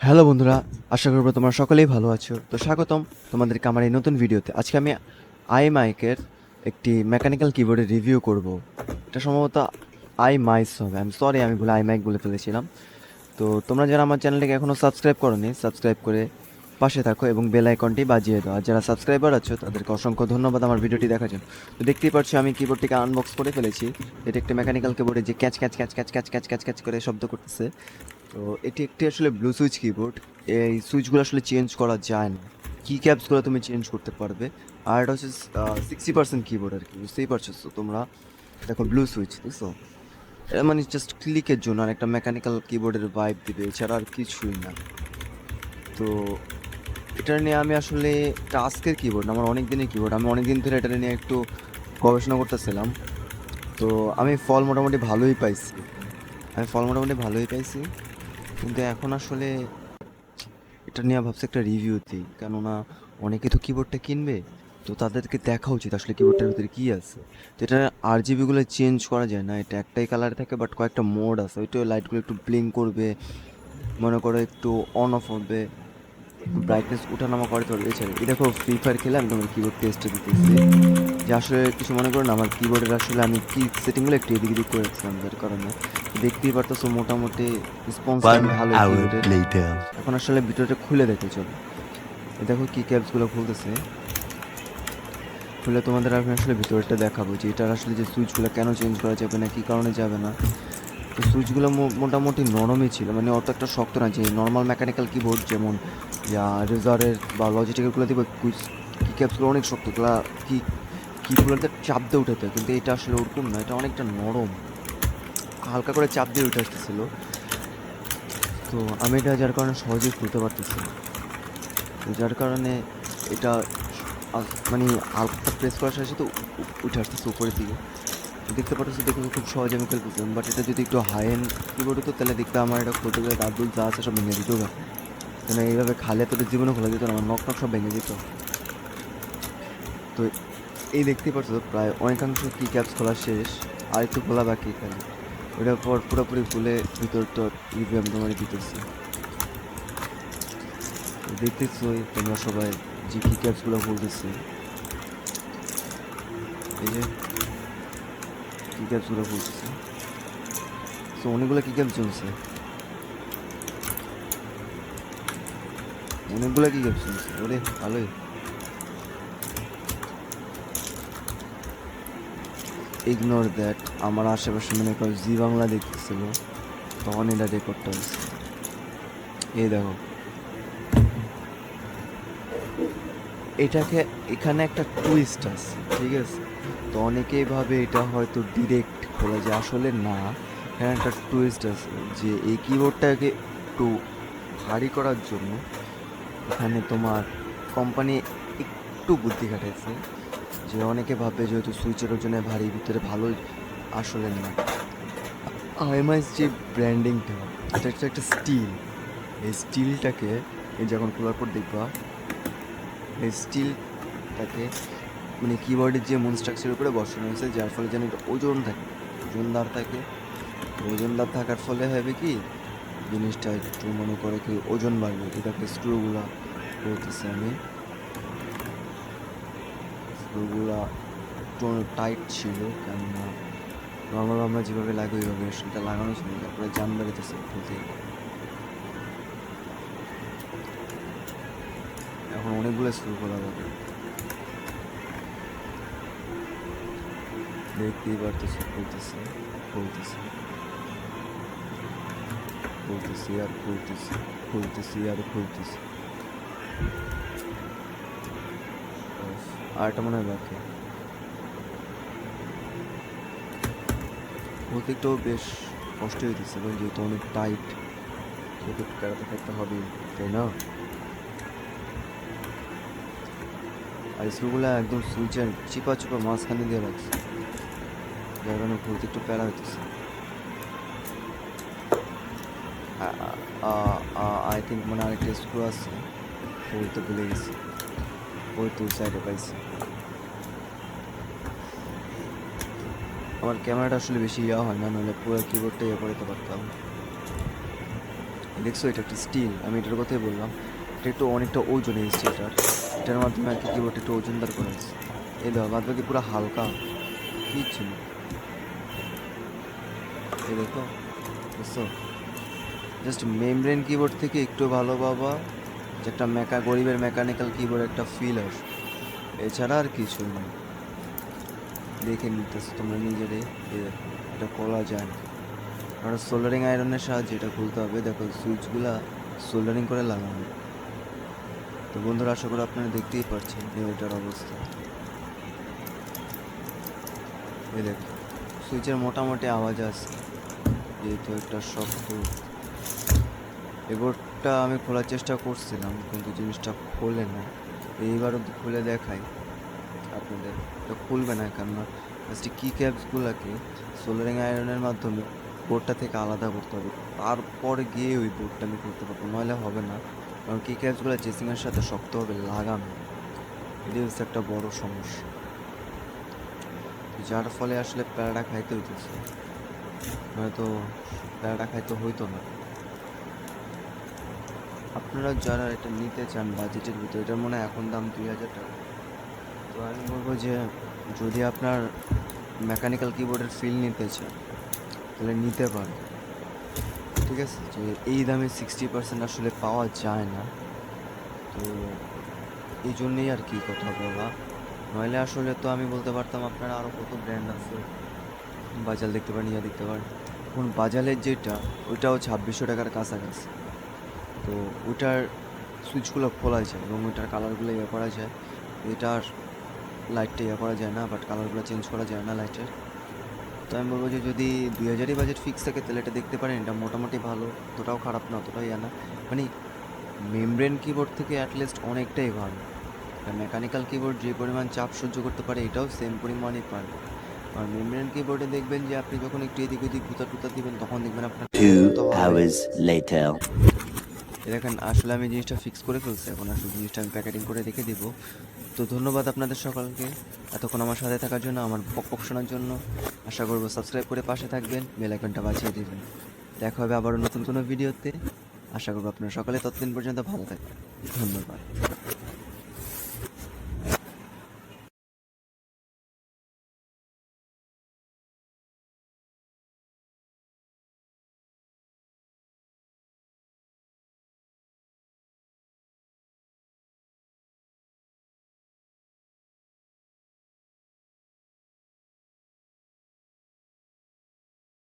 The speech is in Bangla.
হ্যালো বন্ধুরা, আশা করব তোমরা সকলেই ভালো আছো। তো স্বাগতম তোমাদেরকে আমার এই নতুন ভিডিওতে। আজকে আমি আইমাইকের একটি মেকানিক্যাল কিবোর্ডের রিভিউ করব। এটা সম্ভবত আইমাইস হবে, আমি সরি, আমি ভুলে আইমাইক বলে ফেলেছিলাম। তো তোমরা যারা আমার চ্যানেলটাকে এখনও সাবস্ক্রাইব করোনি, সাবস্ক্রাইব করে পাশে থাকো এবং বেল আইকনটি বাজিয়ে দাও। আর যারা সাবস্ক্রাইবার আছো তাদেরকে অসংখ্য ধন্যবাদ আমার ভিডিওটি দেখার জন্য। তো দেখতেই পাচ্ছ আমি কিবোর্ডটিকে আনবক্স করে ফেলেছি। এটা একটা মেকানিক্যাল কিবোর্ডে যে catch catch catch catch catch catch catch catch করে শব্দ করতেছে। তো এটি একটি আসলে ব্লু সুইচ কিবোর্ড। এই সুইচগুলো আসলে চেঞ্জ করা যায় না, কি ক্যাপসগুলো তুমি চেঞ্জ করতে পারবে। আর এটা হচ্ছে 60% কিবোর্ড আর কি, বুঝতেই পারছো তো তোমরা। দেখো ব্লু সুইচ, দেখছো, এটা মানে জাস্ট ক্লিকের জন্য আর একটা মেকানিক্যাল কিবোর্ডের ভাইব দিবে, এছাড়া আর কিছুই না। তো এটা নিয়ে আমি আসলে, এটা আজকের কিবোর্ড, আমার অনেক দিনের কিবোর্ড, আমি অনেক দিন ধরে এটা নিয়ে একটু গবেষণা করতেছিলাম। তো আমি ফল মোটামুটি ভালোই পাইছি, কিন্তু এখন আসলে এটা নিয়ে ভাবছি একটা রিভিউ দিই, কেননা অনেকে তো কিবোর্ডটা কিনবে, তো তাদেরকে দেখা উচিত আসলে কিবোর্ডটার ভিতরে কী আছে। তো এটা আরজিবিগুলো চেঞ্জ করা যায় না, এটা একটাই কালারে থাকে, বাট কয়েকটা মোড আছে, ওইটা লাইটগুলো একটু ব্লিঙ্ক করবে, মনে করো একটু অন অফ হবে, ব্রাইটনেস উঠানামা করতে পারবে। এছাড়া এই দেখো, ফ্রি ফায়ার খেলে আমি তোমার কিবোর্ড টেস্টে দিতেছি, যে আসলে কিছু মনে করো না, আমার কিবোর্ডের আসলে আমি কি সেটিংগুলো একটু এদিক এদিক করে রাখছিলাম, যার কারণে দেখতেই পারতেছো মোটামুটি রেসপন্স টাইম 1 ভালোই hour কিবোর্ডের। later. এখন আসলে ভিডিওটা খুলে দেখতে চলো। এই দেখো কি ক্যাপসগুলো খুলতেছে, খুলে তোমাদের আমি আসলে ভিতরটা দেখাবো যে এটার আসলে যে সুইচগুলো কেন চেঞ্জ করা যাবে না, কী কারণে যাবে না। তো সুইচগুলো মোটামুটি নরমই ছিল, মানে অত একটা শক্ত না, যে নর্মাল মেকানিক্যাল কিবোর্ড যেমন রেজারের বা লজিটেকেরগুলো দেখবে কি ক্যাপসগুলো অনেক শক্ত, কি কিগুলোতে চাপ দিয়ে উঠাতে হয়, কিন্তু এটা আসলে ওরকম না, এটা অনেকটা নরম, হালকা করে চাপ দিয়ে উঠে আসতেছিল। তো আমি এটা যার কারণে সহজেই খুলতে পারতেছি, তো যার কারণে এটা মানে হালকা প্রেস করার সাথে সাথে উঠে আসতেছে উপরের দিকে, দেখতে পাচ্ছি। দেখো খুব সহজে আমি খেলতেছিলাম, বাট এটা যদি একটু হাই এন্ড কিবোর্ড হতো তাহলে দেখতে আমার এটা খুলতে গেলে দাঁত যা আছে সব ভেঙে দিত গা, কেন এইভাবে খালে তো জীবনে খোলা যেত না, আমার নখ নখ সব ভেঙে যেত। তো এই দেখতেই পাচ্ছ প্রায় অনেকাংশ কি ক্যাপস খোলা শেষ, আর একটু খোলা বাকি এখানে, ওইটার পর পুরোপুরি খুলে ভিতরটা রিভিউ আমি তোমার দিতেছি। দেখতেছই তোমরা সবাই যে কি ক্যাপসগুলো খুলতেছে, এই যে কি ক্যাপসগুলো খুলতেছে। তো অনেকগুলো কি ক্যাপস চলছে, ওরে ভালোই। ইগনোর দ্যাট, আমার আশেপাশে মনে করো জি বাংলা দেখতেছিল, তখন এটা রেকর্ডটা হয়েছে। এই দেখো এটাকে, এখানে একটা টুইস্ট আছে, ঠিক আছে। তো অনেকেই ভাবে এটা হয়তো ডিরেক্ট খোলা, যে আসলে না, এখানে একটা টুইস্ট আছে, যে এই কিবোর্ডটাকে একটু ভারী করার জন্য এখানে তোমার কোম্পানি একটু বুদ্ধি খাটাইছে, যে অনেকে ভাবে যেহেতু সুইচের ওজনে ভারী, ভিতরে ভালো, আসলে না। আইএমআইস যে ব্র্যান্ডিংটা, এটা একটা স্টিল, এই স্টিলটাকে, এই যখন খোলার পর দেখবা, এই স্টিলটাকে মানে কিবোর্ডের যে মূল স্ট্রাকচারের উপরে বসানো হয়েছে, যার ফলে যেন এটা ওজন থাকে, ওজনদার থাকে। ওজনদার থাকার ফলে হবে কি, জিনিসটা একটু মনে করে কি ওজন বাড়বে। এটাকে স্ক্রুগুলা বলতেছি আমি, স্ক্রুগুলা একটু টাইট ছিল, কেননা নর্মাল আমরা যেভাবে লাগাই ওইভাবে সেটা লাগানো ছিল, তারপরে জাম বেড়েতেছে খুলতে। এখন অনেকগুলো স্ক্রু খোলা যাবে, দেখতেই পারতেছে, খুলতেছে, খুলতেছে, খুলতেছি আর খুলতেছি, খুলতেছি আর খুলতেছি। আর এটা মনে হয় বাকি, খুলতে একটু বেশ কষ্ট হইতেছে, কারণ যেহেতু অনেক টাইট, সেহেতু একটু কাটাতে কাটতে হবেই, তাই না। আর স্ক্রুগুলো একদম সুইচের চিপা চিপা মাঝখানে দিয়ে রাখছে, যার কারণে খুলতে একটু প্যারা হইতেছে। আই থিঙ্ক মানে আরেকটা স্ক্রু আছে, বলতে ভুলে গেছি, ওই তো সাইডে পাইছি। আমার ক্যামেরাটা আসলে বেশি ইয়া হয় না, নাহলে পুরো কিবোর্ডটা ইয়ে করতে পারতাম। দেখছো এটা একটা স্টিল, আমি এটার কথাই বললাম। এটা একটু অনেকটা ওজন এসছে এটার মাধ্যমে আর কি কিবোর্ড একটু ওজনদার করা হয়েছে। এই দেখো বাদ বাকি পুরো হালকা কিচ্ছু না। এই দেখো বুঝছো, জাস্ট মেমব্রেন কিবোর্ড থেকে একটু ভালো বাবা, যে একটা গরিবের মেকানিক্যাল কিবোর্ড একটা ফিল আসে, এছাড়া আর কিছুই নেই। দেখে নিতেছো তোমরা নিজেরাই। এই দেখো এটা খোলা যায় না, আর সোল্ডারিং আয়রনের সাহায্যে এটা খুলতে হবে। দেখো সুইচগুলা সোল্ডারিং করে লাগানো। তো বন্ধুরা আশা করি আপনারা দেখতেই পাচ্ছেন এটার অবস্থা। এই দেখো সুইচের মোটামুটি আওয়াজ আছে, যেহেতু একটা শক্ত। এই বোর্ডটা আমি খোলার চেষ্টা করছিলাম কিন্তু জিনিসটা খোলে না। এইবারও খুলে দেখাই আপনাদের, এটা খুলবে না কেননা জাস্ট কি ক্যাপসগুলোকে সোল্ডারিং আয়রনের মাধ্যমে বোর্ডটা থেকে আলাদা করতে হবে, তারপর গিয়ে ওই বোর্ডটা আমি খুলতে পারবো, নইলে হবে না। কারণ কি ক্যাপসগুলো চেসিংয়ের সাথে শক্তভাবে লাগানো, এটি হচ্ছে একটা বড় সমস্যা, যার ফলে আসলে প্যারাটা খাইতে হইতেছে, নয়তো প্যারাটা খাইতে হইতো না। আপনারা যারা এটা নিতে চান বাজেটের ভিতরে, এটার মনে হয় এখন দাম 2000 টাকা। তো আমি বলবো যে যদি আপনার মেকানিক্যাল কিবোর্ডের ফিল নিতে চান তাহলে নিতে পারেন, ঠিক আছে। যে এই দামে 60% আসলে পাওয়া যায় না, তো এই জন্যেই আর কি কথা বলা। নইলে আসলে তো আমি বলতে পারতাম আপনারা আরও কত ব্র্যান্ড আছে, বাজাল দেখতে পারেন, ইয়া দেখতে পারেন। এখন বাজালের যেটা ওইটাও 2600 টাকার কাছাকাছি। তো ওইটার সুইচগুলো খোলা যায় এবং ওইটার কালারগুলো ইয়ে করা যায়। এটার লাইটটা ইয়ে করা যায় না, বাট কালারগুলো চেঞ্জ করা যায় না লাইটের। তো আমি বলবো যে যদি 2000-ই বাজেট ফিক্স থাকে তাহলে এটা দেখতে পারেন, এটা মোটামুটি ভালো, অতটাও খারাপ না অতটাও ইয়ে না। মানে মেমব্রেন কিবোর্ড থেকে অ্যাটলিস্ট অনেকটাই ভালো। মেকানিক্যাল কিবোর্ড যে পরিমাণ চাপ সহ্য করতে পারে এটাও সেম পরিমাণই পারবে। আর মেমব্রেন কিবোর্ডে দেখবেন যে আপনি যখন একটু এদিক ওদিক গুতা টুতা দিবেন তখন দেখবেন আপনার 2 hours later. দেখেন আসলে আমি জিনিসটা ফিক্স করে ফেলছি, এখন আসলে জিনিসটা আমি প্যাকেটিং করে রেখে দিব। তো ধন্যবাদ আপনাদের সকলকে এতক্ষণ আমার সাথে থাকার জন্য, আমার বকবক শোনার জন্য। আশা করবো সাবস্ক্রাইব করে পাশে থাকবেন, বেল আইকনটা বাজিয়ে দিবেন। দেখা হবে আবারও নতুন কোনো ভিডিওতে। আশা করবো আপনারা সকলে ততদিন পর্যন্ত ভালো থাকবেন। ধন্যবাদ।